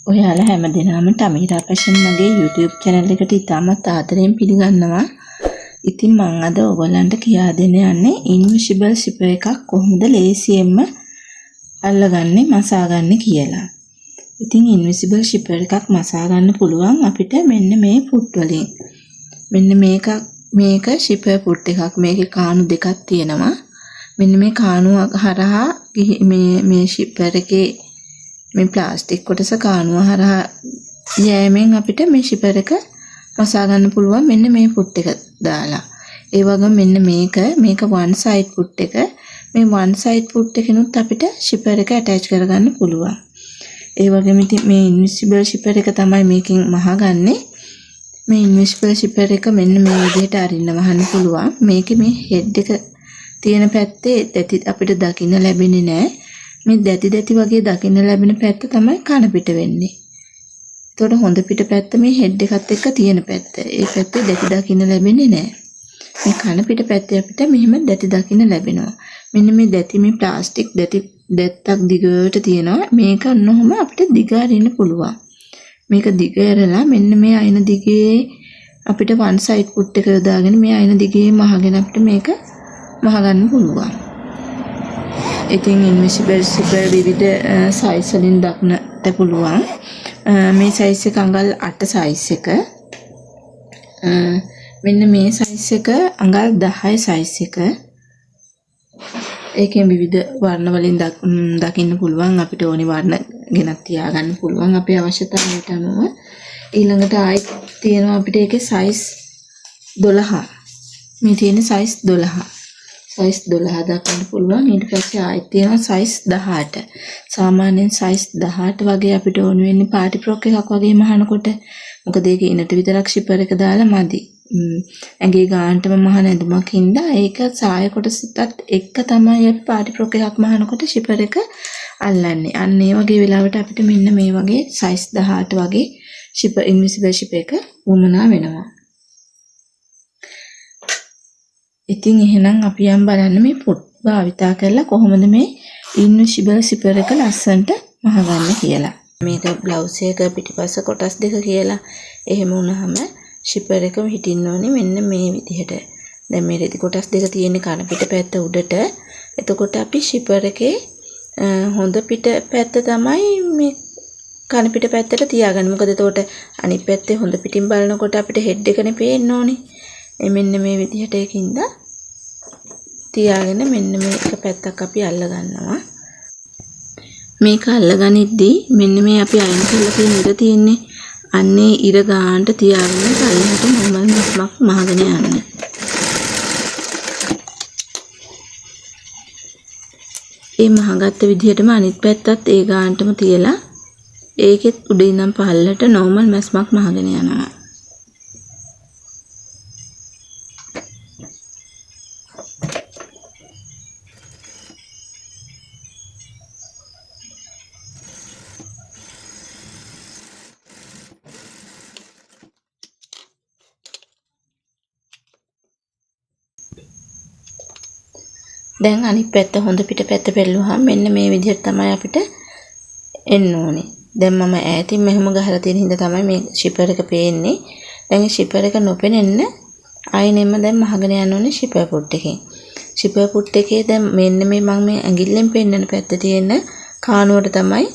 ඔයාලා හැමදෙනාම ටමීරා ෆැෂන් මගේ YouTube channel එකට ඉතාමත් ආදරයෙන් පිළිගන්නවා. ඉතින් මම අද ඔයගොල්ලන්ට කියා දෙන්න යන්නේ ඉන්විසිබල් zipper එකක් කොහොමද ලේසියෙන්ම අල්ලගන්නේ මසාගන්නේ කියලා. ඉතින් ඉන්විසිබල් zipper එකක් මසාගන්න පුළුවන් අපිට මෙන්න මේ පුට් වලින්. මෙන්න මේක zipper පුට් එකක්. මේකේ කාණු දෙකක් තියෙනවා. මෙන්න මේ කාණුව හරහා මේ zipper එකේ මේ ප්ලාස්ටික් කොටස කාණුව හරහා යෑමෙන් අපිට මේ zipper එක මසා ගන්න පුළුවන් මෙන්න මේ පුට් එක දාලා. ඒ වගේම මෙන්න මේක one side පුට් එක. මේ one side පුට් එකෙනුත් අපිට zipper එක attach කරගන්න පුළුවන්. ඒ වගේම ඉතින් මේ invisible zipper එක තමයි මේකෙන් මහගන්නේ. මේ invisible zipper එක මෙන්න මේ විදිහට අරින්න වහන්න පුළුවන්. මේකේ මේ head එක තියෙන පැත්තේ දැටි අපිට දකින්න ලැබෙන්නේ නැහැ. මේ දැටි වගේ දකින්න ලැබෙන පැත්ත තමයි කන පිට වෙන්නේ. එතකොට හොඳ පිට පැත්ත මේ හෙඩ් එකත් එක්ක තියෙන පැත්ත. ඒ පැත්තේ දැටි දකින්න ලැබෙන්නේ නැහැ. මේ කන පිට පැත්තේ අපිට මෙහෙම දැටි දකින්න ලැබෙනවා. මෙන්න මේ දැටි මේ ප්ලාස්ටික් දැත්තක් දිගට තියෙනවා. මේක ඔන්නෝම අපිට දිග අරින්න පුළුවන්. මේක දිග ඇරලා මෙන්න මේ අයින දිගේ අපිට one side පුට් එක යොදාගෙන මේ අයින දිගේ මහගෙන අපිට මේක මහගන්න පුළුවන්. ඉතින් ඉන්විසිබල් zipper විවිධ size වලින් දක්නට පුළුවන්. මේ size එක අඟල් 8 size එක. මෙන්න මේ size එක අඟල් 10 size එක. ඒකෙන් විවිධ වර්ණ වලින් දකින්න පුළුවන්. අපිට ඕනි වර්ණ ගෙනත් තියාගන්න පුළුවන් අපේ අවශ්‍යතාවයට අනුව. ඊළඟට ආයෙත් තියෙනවා අපිට ඒකේ size 12. මේ තියෙන size 12. size 12 දක්වන්න පුළුවන්. ඊට පස්සේ ආයෙත් තියෙනවා size 18. සාමාන්‍යයෙන් size 18 වගේ අපිට ඕන වෙන්නේ party frock එකක් වගේ මහනකොට. මොකද ඒකේ ඉනට විතරක් zipper එක දාලා මදි. ඇඟේ ගානටම මහන ඇඳුමක් හින්දා ඒක සාය කොටසටත් එක්ක තමයි අපි party frock එකක් මහනකොට zipper එක අල්ලන්නේ. අන්න ඒ වගේ වෙලාවට අපිට මෙන්න මේ වගේ size 18 වගේ zipper invisible zipper එක වුමනා වෙනවා. ඉතින් එහෙනම් අපි යම් බලන්න මේ පුට් භාවිතා කරලා කොහොමද මේ ඉන්විසිබල් zipper එක ලස්සනට මහගන්නේ කියලා. මේක බ්ලවුස් එක පිටිපස්ස කොටස් දෙක කියලා. එහෙම වුණාම zipper එක හිටින්න ඕනේ මෙන්න මේ විදිහට. දැන් මේ රෙදි කොටස් දෙක තියෙන කන පිට පැත්ත උඩට. එතකොට අපි zipper එකේ හොඳ පිට පැත්ත තමයි මේ කන පිට පැත්තට තියාගන්න. මොකද එතකොට අනිත් පැත්තේ හොඳ පිටින් බලනකොට අපිට හෙඩ් එකනේ පේන්න ඕනේ. මෙන්න මේ විදිහට ඒකින්ද තියාගෙන මෙන්න මේක පැත්තක් අපි අල්ල ගන්නවා. මේක අල්ලගනිද්දී මෙන්න මේ අපි අයින් කරලා තියෙන ඉර තියෙන්නේ. අන්නේ ඉර ගානට තියාගෙන පල්ලෙහාට normal මස්මක් මහගෙන යන්න. මේ මහගත්ත විදිහටම අනිත් පැත්තත් ඒ ගානටම තියලා ඒකෙත් උඩින් ඉඳන් පහළට normal මස්මක් මහගෙන යනවා. දැන් අනිත් පැත්ත හොඳ පිට පැත්ත පෙරළුවාම මෙන්න මේ විදිහට තමයි අපිට එන්න ඕනේ. දැන් මම ඈතින් මෙහෙම ගහලා තියෙන හින්දා තමයි මේ zipper එක පේන්නේ. දැන් මේ zipper එක නොපෙනෙන්න ආයෙනෙම දැන් මහගෙන යන්න ඕනේ zipper පුට් එකෙන්. zipper පුට් එකේ දැන් මෙන්න මේ මම මේ ඇඟිල්ලෙන් පෙන්නන පැත්ත තියෙන කාණුවට තමයි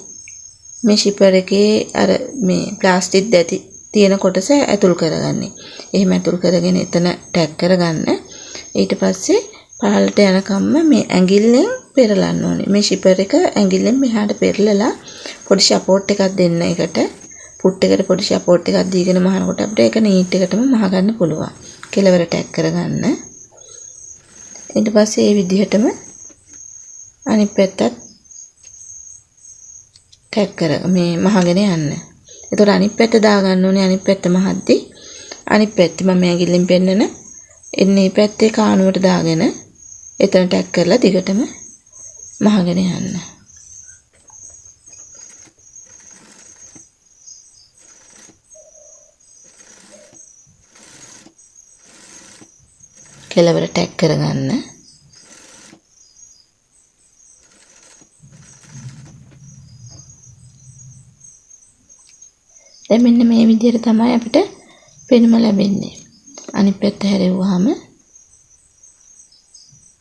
මේ zipper එකේ අර මේ ප්ලාස්ටික් දැටි තියෙන කොටස ඇතුල් කරගන්නේ. එහෙම ඇතුල් කරගෙන එතන ටැග් කරගන්න. ඊට පස්සේ පහළට යනකම්ම මේ ඇඟිල්ලෙන් පෙරලන්න ඕනේ. මේ zipper එක ඇඟිල්ලෙන් මෙහාට පෙරලලා පොඩි සපෝට් එකක් දෙන්න එකට. පුට් එකට පොඩි සපෝට් එකක් දීගෙන මහනකොට අපිට ඒක නීට් එකටම මහගන්න පුළුවන්. කෙලවර ටැග් කරගන්න. ඊට පස්සේ මේ විදිහටම අනිත් පැත්තත් ටැග් කර මේ මහගෙන යන්න. එතකොට අනිත් පැත්ත දාගන්න ඕනේ. අනිත් පැත්ත මහද්දී අනිත් පැත්තේ මම ඇඟිල්ලෙන් පෙන්නන එන්නේ පැත්තේ කාණුවට දාගෙන එතන ටැග් කරලා දිගටම මහගෙන යන්න. කෙලවර ටැග් කරගන්න. දැන් මෙන්න මේ විදිහට තමයි අපිට පෙනුම ලැබෙන්නේ. අනිත් පැත්ත හැරෙව්වහම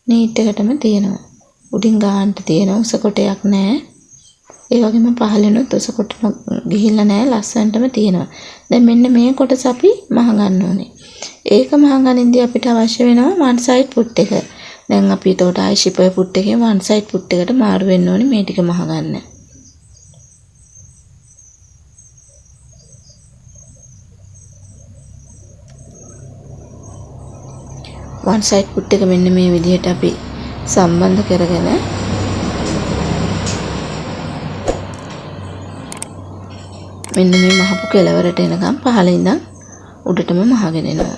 නීට් එකටම තියෙනවා. උඩින් ගාන්ට තියෙනවා උස කොටයක් නැහැ. ඒ වගේම පහළිනුත් උස කොට ගිහිල්ලා නැහැ ලස්සනටම තියෙනවා. දැන් මෙන්න මේ කොටස අපි මහ ගන්න ඕනේ. ඒක මහ ගනින්දී අපිට අවශ්‍ය වෙනවා one side put එක. දැන් අපි එතකොට ආයි shipper put එකෙන් one side put එකට මාරු වෙන්න ඕනේ මේ ටික මහ ගන්න. one side put එක මෙන්න මේ විදිහට අපි සම්බන්ධ කරගෙන මෙන්න මේ මහපු කෙලවරට එනකම් පහළ ඉඳන් උඩටම මහගෙන එනවා.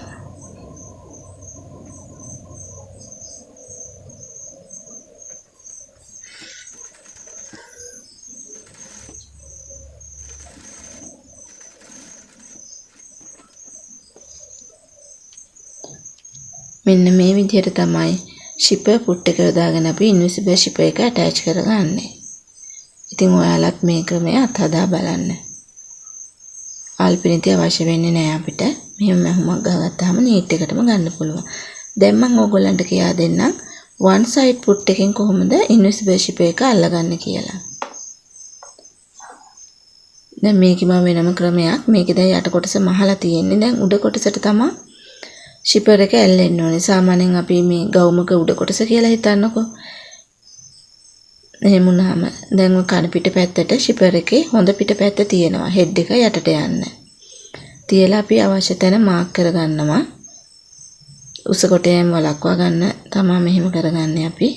මෙන්න මේ විදිහට තමයි shipper put එක යොදාගෙන අපි invisible shipper එක attach කරගන්නේ. ඉතින් ඔයාලත් මේ ක්‍රමය අත්හදා බලන්න. ආල්පිනිතිය අවශ්‍ය වෙන්නේ නැහැ අපිට. මෙහෙම මහුමක් ගහගත්තාම නීට් එකටම ගන්න පුළුවන්. දැන් මම ඕගොල්ලන්ට කියා දෙන්නම් one side put එකෙන් කොහොමද invisible shipper එක අල්ලගන්නේ කියලා. දැන් මේකම වෙනම ක්‍රමයක්. මේකේ දැන් යට කොටස මහලා තියෙන්නේ. දැන් උඩ කොටසට තමයි shipper එක ඇල්ලෙන්න ඕනේ. සාමාන්‍යයෙන් අපි මේ ගවුමක උඩ කොටස කියලා හිතන්නකෝ. එහෙම වුණාම දැන් ඔය කන පිට පැත්තට shipper එකේ හොඳ පිට පැත්ත තියෙනවා. head එක යටට යන්න. තියලා අපි අවශ්‍ය තැන මාක් කරගන්නවා. උස කොටයෙන් වලක්වා ගන්න තමයි මෙහෙම කරගන්නේ අපි.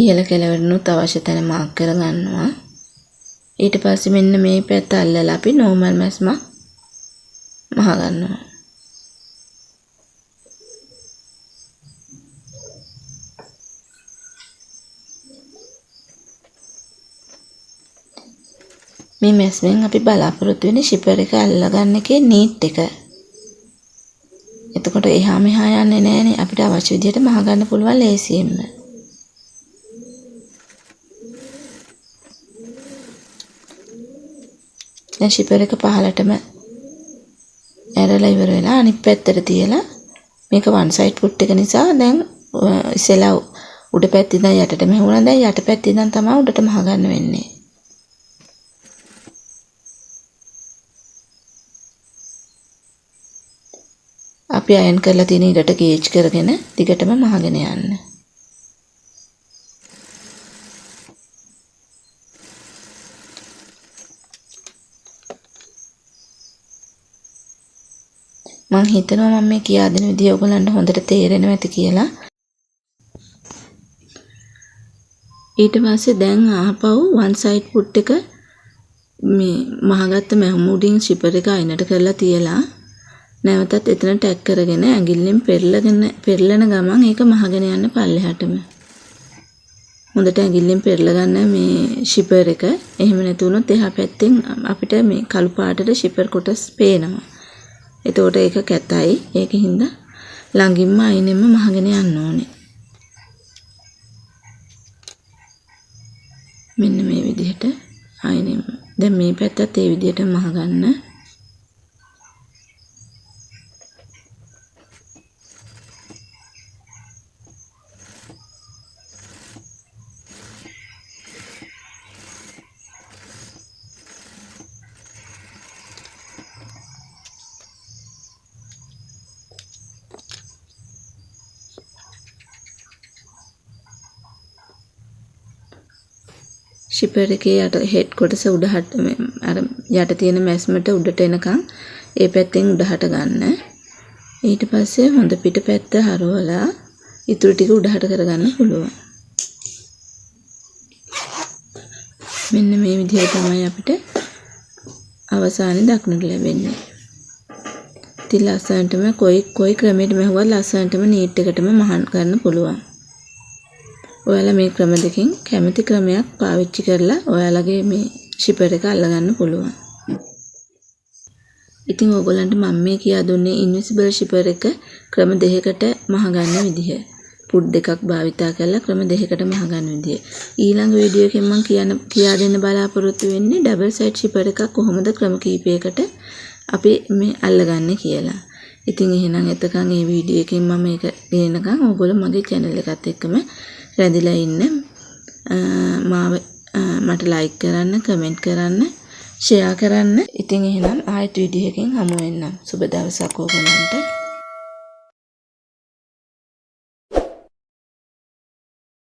ඉහළ කෙළවරනුත් අවශ්‍ය තැන මාක් කරගන්නවා. ඊට පස්සේ මෙන්න මේ පැත්ත අල්ලලා අපි normal මැස්මක් මහ ගන්නවා. මේ මැස්මෙන් අපි බලාපොරොත්තු වෙන්නේ shipper එක අල්ලගන්න එකේ නීට් එක. එතකොට එහා මෙහා යන්නේ නැහනේ. අපිට අවශ්‍ය විදිහට මහ ගන්න පුළුවන් ලේසියෙන්ම. දැන් shipper එක පහලටම ඇරලා ඉවර වෙලා අනිත් පැත්තට තියලා මේක one side put එක නිසා දැන් ඉස්සෙල්ලා උඩ පැත්ත ඉඳන් යටට මෙහුණා. දැන් යට පැත්ත ඉඳන් තමයි උඩට මහ ගන්න වෙන්නේ. අපි අයන් කරලා තියෙන ඉරට ගේජ් කරගෙන දිගටම මහගෙන යන්න. මම හිතනවා මම මේ කියා දෙන විදිය ඔයගලන්ට හොඳට තේරෙනවා ඇති කියලා. ඊට පස්සේ දැන් ආපහු one side put එක මේ මහගත්ත මැහුමුඩින් shipper එක අයිනට කරලා තියලා නැවතත් එතන ටැග් කරගෙන ඇඟිල්ලෙන් පෙරලන ගමන් ඒක මහගෙන යන්න පල්ලෙහාටම. හොඳට ඇඟිල්ලෙන් පෙරලා ගන්න මේ shipper එක. එහෙම නැති වුණොත් එහා පැත්තෙන් අපිට මේ කළු පාටට shipper කොටස් පේනවා. එතකොට ඒක කැතයි. ඒකින්ද ළඟින්ම අයිනෙම මහගෙන යන්න ඕනේ. මෙන්න මේ විදිහට අයිනෙම. දැන් මේ පැත්තත් ඒ විදිහට මහ ගන්න. shipper එකේ යට head කොටස උඩහට අර යට තියෙන මැස්මට උඩට එනකන් ඒ පැත්තෙන් උඩහට ගන්න. ඊට පස්සේ හොඳ පිට පැත්ත හරවලා ඉතුරු ටික උඩහට කරගන්න පුළුවන්. මෙන්න මේ විදිහට තමයි අපිට අවසානයේ දක්නට ලැබෙන්නේ. ඉතින් ලස්සනටම කොයි ක්‍රමයකට මහුවත් ලස්සනටම නීට් එකටම මහන් ගන්න පුළුවන්. ඔයාලා මේ ක්‍රම දෙකෙන් කැමති ක්‍රමයක් පාවිච්චි කරලා ඔයාලගේ මේ shipper එක අල්ලගන්න පුළුවන්. ඉතින් ඕගොල්ලන්ට මම මේ කියා දුන්නේ ඉන්විසිබල් ෂිපර් එක ක්‍රම දෙකකට මහගන්න විදිහ. පුට් දෙකක් භාවිතා කරලා ක්‍රම දෙකකට මහගන්න විදිහ. ඊළඟ වීඩියෝ එකෙන් මම කියා දෙන්න බලාපොරොත්තු වෙන්නේ ඩබල් සයිඩ් ෂිපර් එකක් කොහොමද ක්‍රම කීපයකට අපි මේ අල්ලගන්නේ කියලා. ඉතින් එහෙනම් එතකන් මේ වීඩියෝ එකෙන් මම මේක ගෙනනකම් ඕගොල්ලෝ මගේ channel එකත් එක්කම රැඳිලා ඉන්න. මට ලයික් කරන්න, කමෙන්ට් කරන්න, ෂෙයා කරන්න. ඉතින් එහෙනම් ආයෙත් වීඩියෝ එකකින් හමු වෙන්නම්. සුබ දවසක් ඕගොල්ලන්ට.